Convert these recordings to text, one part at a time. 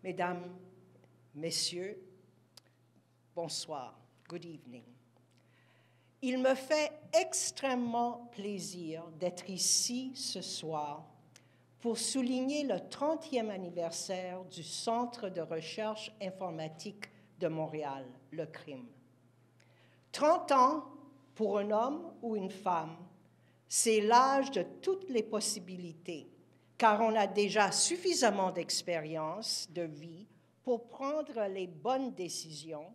Mesdames, Messieurs, bonsoir, good evening. Il me fait extrêmement plaisir d'être ici ce soir pour souligner le 30e anniversaire du Centre de recherche informatique de Montréal, le CRIM. 30 ans pour un homme ou une femme, c'est l'âge de toutes les possibilités, car on a déjà suffisamment d'expérience de vie pour prendre les bonnes décisions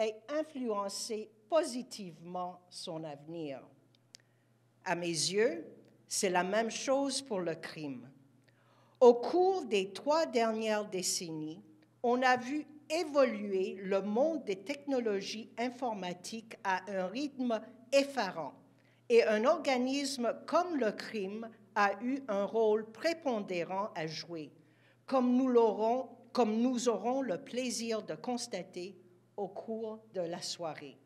et influencer positivement son avenir. À mes yeux, c'est la même chose pour le crime. Au cours des 3 dernières décennies, on a vu évoluer le monde des technologies informatiques à un rythme effarant et un organisme comme le crime a eu un rôle prépondérant à jouer, comme nous aurons le plaisir de constater au cours de la soirée.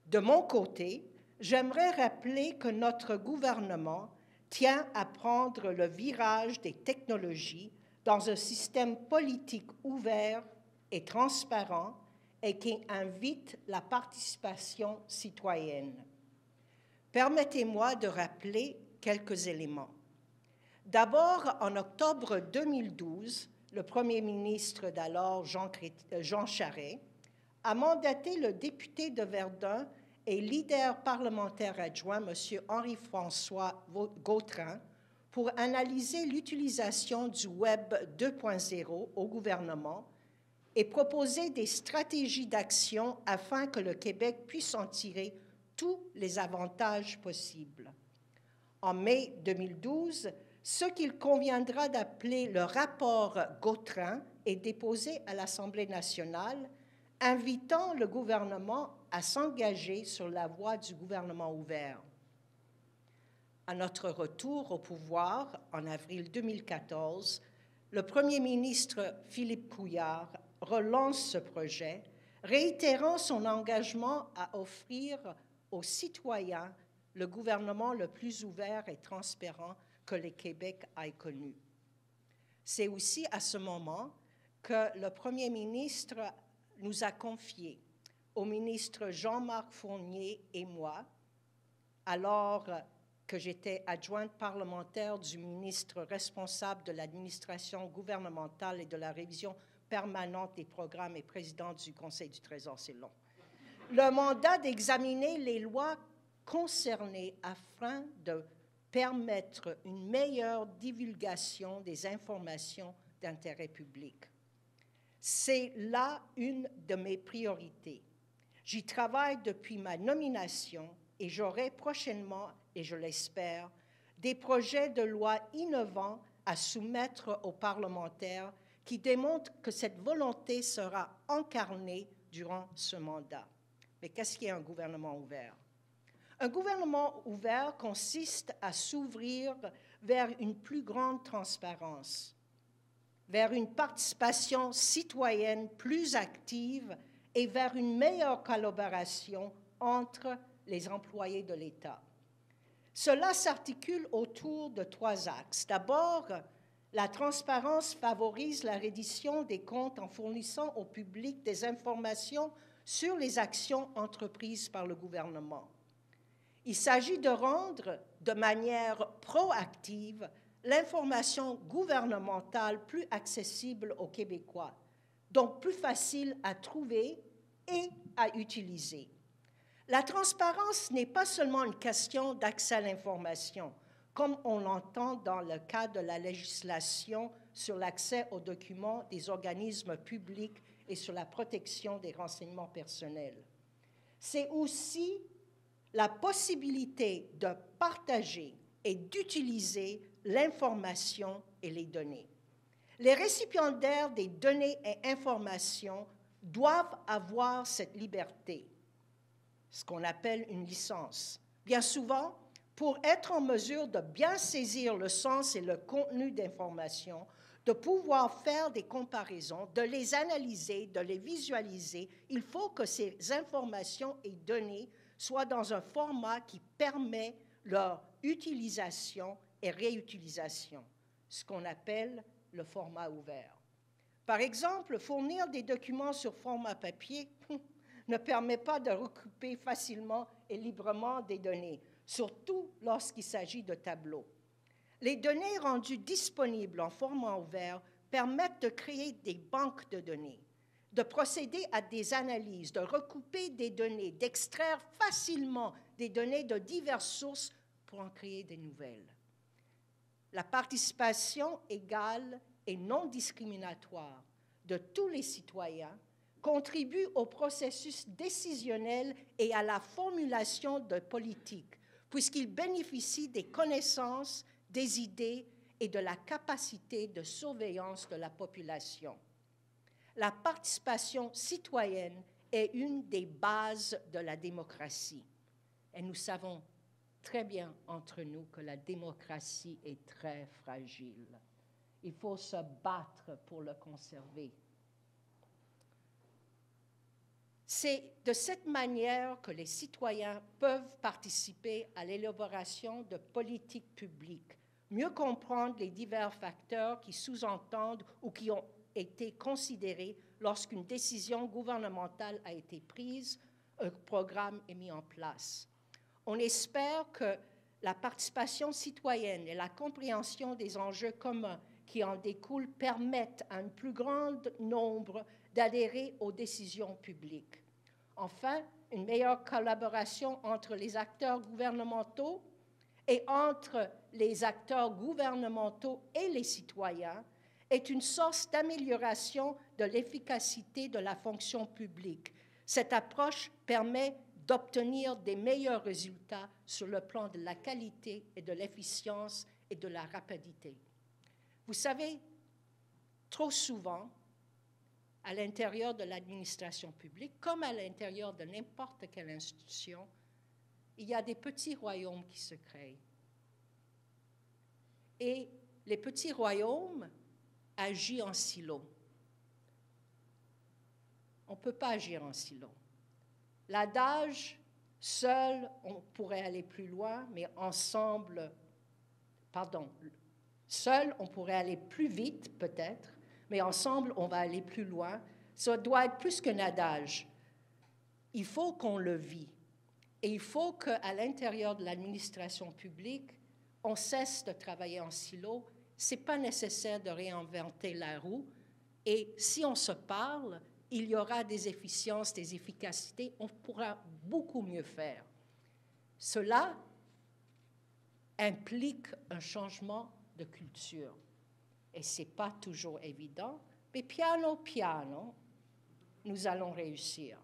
De mon côté, j'aimerais rappeler que notre gouvernement tient à prendre le virage des technologies dans un système politique ouvert et transparent et qui invite la participation citoyenne. Permettez-moi de rappeler quelques éléments. D'abord, en octobre 2012, le Premier ministre d'alors, Jean Charest, a mandaté le député de Verdun et leader parlementaire adjoint, M. Henri-François Gautrin, pour analyser l'utilisation du Web 2.0 au gouvernement et proposer des stratégies d'action afin que le Québec puisse en tirer tous les avantages possibles. En mai 2012, ce qu'il conviendra d'appeler le rapport Gautrin est déposé à l'Assemblée nationale, invitant le gouvernement à s'engager sur la voie du gouvernement ouvert. À notre retour au pouvoir en avril 2014, le Premier ministre Philippe Couillard relance ce projet, réitérant son engagement à offrir aux citoyens le gouvernement le plus ouvert et transparent que le Québec ait connu. C'est aussi à ce moment que le Premier ministre nous a confié, au ministre Jean-Marc Fournier et moi, alors que j'étais adjointe parlementaire du ministre responsable de l'administration gouvernementale et de la révision permanente des programmes et président du Conseil du Trésor, c'est long, le mandat d'examiner les lois concernées afin de permettre une meilleure divulgation des informations d'intérêt public. C'est là une de mes priorités. J'y travaille depuis ma nomination et j'aurai prochainement, et je l'espère, des projets de loi innovants à soumettre aux parlementaires qui démontrent que cette volonté sera incarnée durant ce mandat. Mais qu'est-ce qu'est un gouvernement ouvert? Un gouvernement ouvert consiste à s'ouvrir vers une plus grande transparence, vers une participation citoyenne plus active et vers une meilleure collaboration entre les employés de l'État. Cela s'articule autour de 3 axes. D'abord, la transparence favorise la reddition des comptes en fournissant au public des informations sur les actions entreprises par le gouvernement. Il s'agit de rendre de manière proactive l'information gouvernementale plus accessible aux Québécois, donc plus facile à trouver et à utiliser. La transparence n'est pas seulement une question d'accès à l'information, comme on l'entend dans le cas de la législation sur l'accès aux documents des organismes publics et sur la protection des renseignements personnels. C'est aussi la possibilité de partager et d'utiliser l'information et les données. Les récipiendaires des données et informations doivent avoir cette liberté, ce qu'on appelle une licence. Bien souvent, pour être en mesure de bien saisir le sens et le contenu d'informations, de pouvoir faire des comparaisons, de les analyser, de les visualiser, il faut que ces informations et données soient dans un format qui permet leur utilisation et réutilisation, ce qu'on appelle le format ouvert. Par exemple, fournir des documents sur format papier ne permet pas de recouper facilement et librement des données, surtout lorsqu'il s'agit de tableaux. Les données rendues disponibles en format ouvert permettent de créer des banques de données, de procéder à des analyses, de recouper des données, d'extraire facilement des données de diverses sources pour en créer des nouvelles. La participation égale et non discriminatoire de tous les citoyens contribue au processus décisionnel et à la formulation de politiques, puisqu'ils bénéficient des connaissances, des idées et de la capacité de surveillance de la population. La participation citoyenne est une des bases de la démocratie. Et nous savons très bien entre nous que la démocratie est très fragile. Il faut se battre pour le conserver. C'est de cette manière que les citoyens peuvent participer à l'élaboration de politiques publiques, mieux comprendre les divers facteurs qui sous-entendent ou qui ont été considérés lorsqu'une décision gouvernementale a été prise, un programme est mis en place. On espère que la participation citoyenne et la compréhension des enjeux communs qui en découlent permettent à un plus grand nombre d'adhérer aux décisions publiques. Enfin, une meilleure collaboration entre les acteurs gouvernementaux et entre les acteurs gouvernementaux et les citoyens est une source d'amélioration de l'efficacité de la fonction publique. Cette approche permet d'obtenir des meilleurs résultats sur le plan de la qualité et de l'efficience et de la rapidité. Vous savez, trop souvent, à l'intérieur de l'administration publique, comme à l'intérieur de n'importe quelle institution, il y a des petits royaumes qui se créent. Et les petits royaumes agissent en silo. On ne peut pas agir en silo. L'adage, seul, on pourrait aller plus loin, mais ensemble, seul, on pourrait aller plus vite, peut-être, mais ensemble, on va aller plus loin. Ça doit être plus qu'un adage. Il faut qu'on le vit. Et il faut qu'à l'intérieur de l'administration publique, on cesse de travailler en silo. Ce n'est pas nécessaire de réinventer la roue. Et si on se parle, il y aura des efficiences, des efficacités. On pourra beaucoup mieux faire. Cela implique un changement de culture. Et ce n'est pas toujours évident, mais piano, piano, nous allons réussir.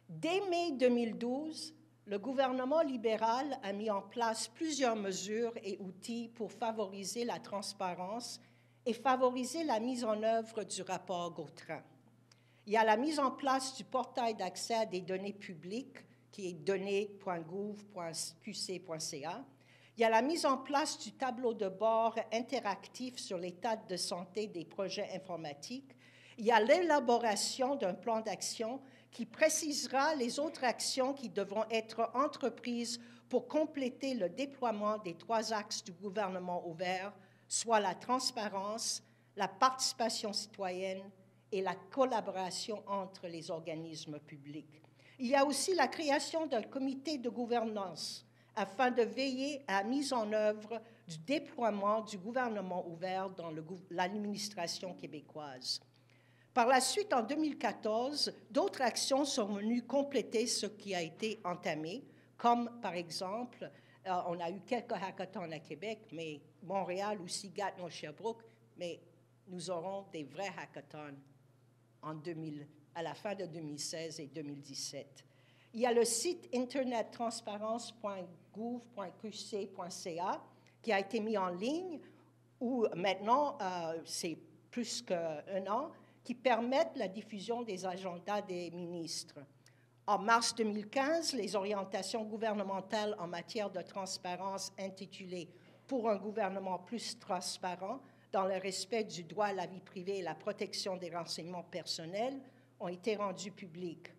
Dès mai 2012, le gouvernement libéral a mis en place plusieurs mesures et outils pour favoriser la transparence et favoriser la mise en œuvre du rapport Gautran. Il y a la mise en place du portail d'accès à des données publiques, qui est données.gouv.qc.ca. Il y a la mise en place du tableau de bord interactif sur l'état de santé des projets informatiques. Il y a l'élaboration d'un plan d'action qui précisera les autres actions qui devront être entreprises pour compléter le déploiement des 3 axes du gouvernement ouvert, soit la transparence, la participation citoyenne et la collaboration entre les organismes publics. Il y a aussi la création d'un comité de gouvernance afin de veiller à la mise en œuvre du déploiement du gouvernement ouvert dans l'administration québécoise. Par la suite, en 2014, d'autres actions sont venues compléter ce qui a été entamé, comme par exemple, on a eu quelques hackathons à Québec, mais Montréal aussi, Gatineau, Sherbrooke, mais nous aurons des vrais hackathons à la fin de 2016 et 2017. Il y a le site internet transparence.gouv.qc.ca qui a été mis en ligne, où maintenant, c'est plus qu'1 an, qui permettent la diffusion des agendas des ministres. En mars 2015, les orientations gouvernementales en matière de transparence intitulées « Pour un gouvernement plus transparent dans le respect du droit à la vie privée et la protection des renseignements personnels » ont été rendues publiques.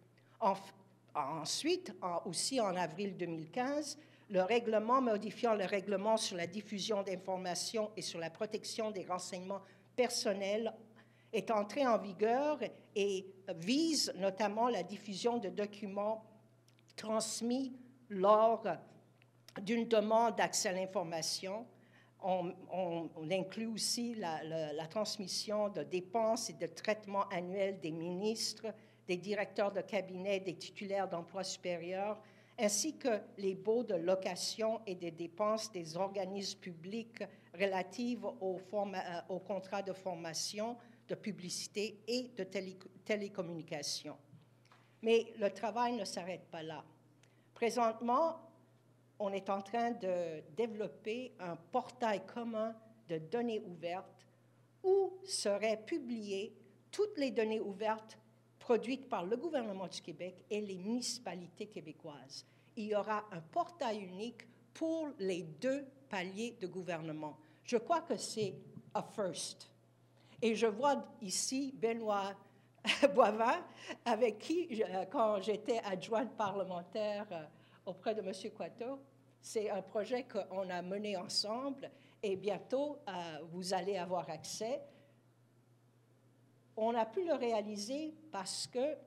Ensuite, aussi en avril 2015, le règlement modifiant le règlement sur la diffusion d'informations et sur la protection des renseignements personnels est entré en vigueur et vise notamment la diffusion de documents transmis lors d'une demande d'accès à l'information. On inclut aussi la transmission de dépenses et de traitements annuels des ministres, des directeurs de cabinet, des titulaires d'emplois supérieurs, ainsi que les baux de location et des dépenses des organismes publics relatives aux contrats de formation, de publicité et de télécommunication. Mais le travail ne s'arrête pas là. Présentement, on est en train de développer un portail commun de données ouvertes où seraient publiées toutes les données ouvertes produites par le gouvernement du Québec et les municipalités québécoises. Il y aura un portail unique pour les 2 paliers de gouvernement. Je crois que c'est un first. Et je vois ici Benoît Boivin, avec qui, quand j'étais adjointe parlementaire auprès de M. Coiteau, c'est un projet qu'on a mené ensemble et bientôt, vous allez avoir accès. On a pu le réaliser parce que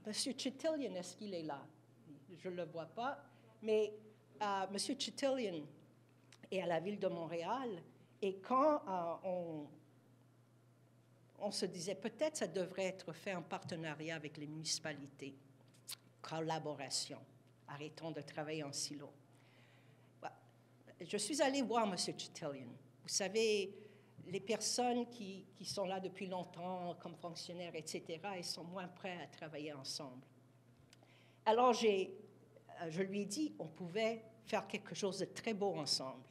M. Chitillian, est-ce qu'il est là? Je ne le vois pas, mais M. Chitillian est à la Ville de Montréal et quand on se disait peut-être ça devrait être fait en partenariat avec les municipalités, collaboration, arrêtons de travailler en silo. Je suis allée voir M. Chitillian. Vous savez, les personnes qui sont là depuis longtemps comme fonctionnaires, etc., ils sont moins prêts à travailler ensemble. Alors, je lui ai dit on pouvait faire quelque chose de très beau ensemble.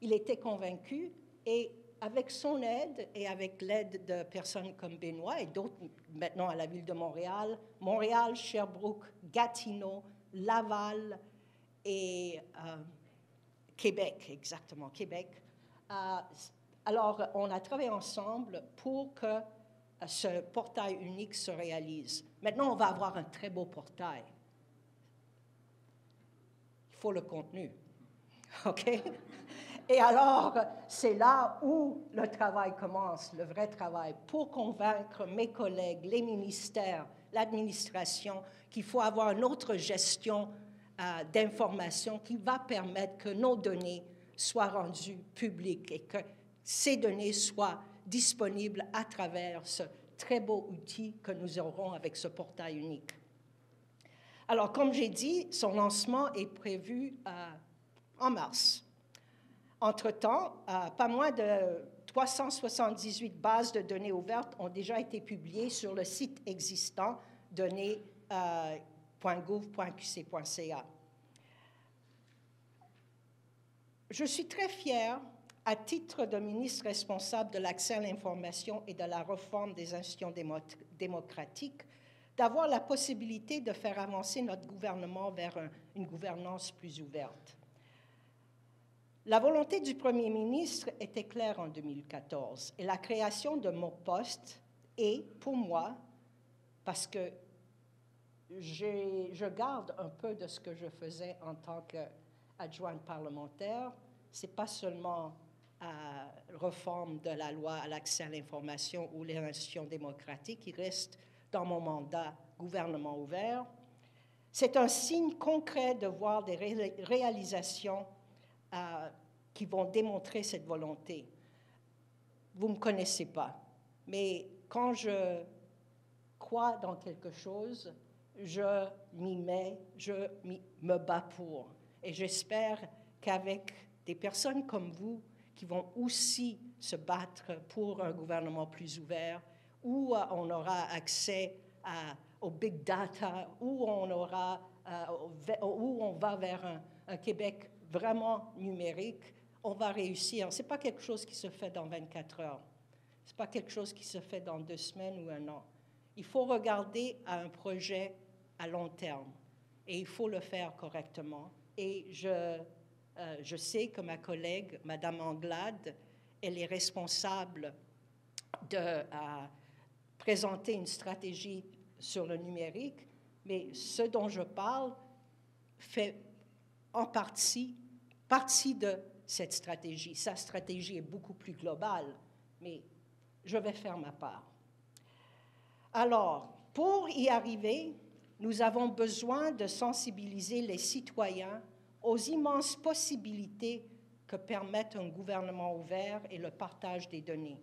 Il était convaincu et avec son aide et avec l'aide de personnes comme Benoît et d'autres maintenant à la Ville de Montréal, Montréal, Sherbrooke, Gatineau, Laval et Québec, exactement, Québec. Alors, on a travaillé ensemble pour que ce portail unique se réalise. Maintenant, on va avoir un très beau portail. Il faut le contenu, OK? Et alors, c'est là où le travail commence, le vrai travail, pour convaincre mes collègues, les ministères, l'administration, qu'il faut avoir une autre gestion d'information qui va permettre que nos données soient rendues publiques et que ces données soient disponibles à travers ce très beau outil que nous aurons avec ce portail unique. Alors, comme j'ai dit, son lancement est prévu en mars. Entre-temps, pas moins de 378 bases de données ouvertes ont déjà été publiées sur le site existant données.gouv.qc.ca. Je suis très fière, à titre de ministre responsable de l'accès à l'information et de la réforme des institutions démocratiques, d'avoir la possibilité de faire avancer notre gouvernement vers une gouvernance plus ouverte. La volonté du premier ministre était claire en 2014 et la création de mon poste est, pour moi, parce que je garde un peu de ce que je faisais en tant qu'adjointe parlementaire, ce n'est pas seulement réforme de la loi à l'accès à l'information ou les institutions démocratiques, il reste dans mon mandat gouvernement ouvert. C'est un signe concret de voir des réalisations qui vont démontrer cette volonté. Vous ne me connaissez pas, mais quand je crois dans quelque chose, je m'y mets, je me bats pour. Et j'espère qu'avec des personnes comme vous, qui vont aussi se battre pour un gouvernement plus ouvert, où on aura accès au big data, où on va vers un Québec vraiment numérique, on va réussir. Ce n'est pas quelque chose qui se fait dans 24 heures. Ce n'est pas quelque chose qui se fait dans 2 semaines ou 1 an. Il faut regarder à un projet à long terme et il faut le faire correctement. Et je sais que ma collègue, Mme Anglade, elle est responsable de présenter une stratégie sur le numérique, mais ce dont je parle fait en partie de cette stratégie. Sa stratégie est beaucoup plus globale, mais je vais faire ma part. Alors, pour y arriver, nous avons besoin de sensibiliser les citoyens aux immenses possibilités que permettent un gouvernement ouvert et le partage des données.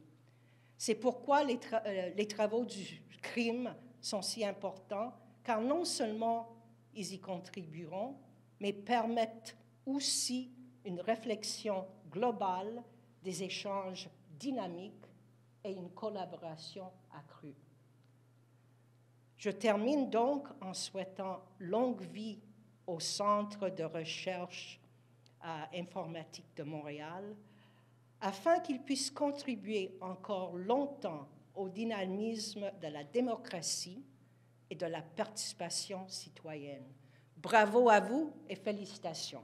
C'est pourquoi les travaux du CRIM sont si importants, car non seulement ils y contribueront, mais permettent aussi une réflexion globale, des échanges dynamiques et une collaboration accrue. Je termine donc en souhaitant longue vie au Centre de recherche informatique de Montréal, afin qu'il puisse contribuer encore longtemps au dynamisme de la démocratie et de la participation citoyenne. Bravo à vous et félicitations.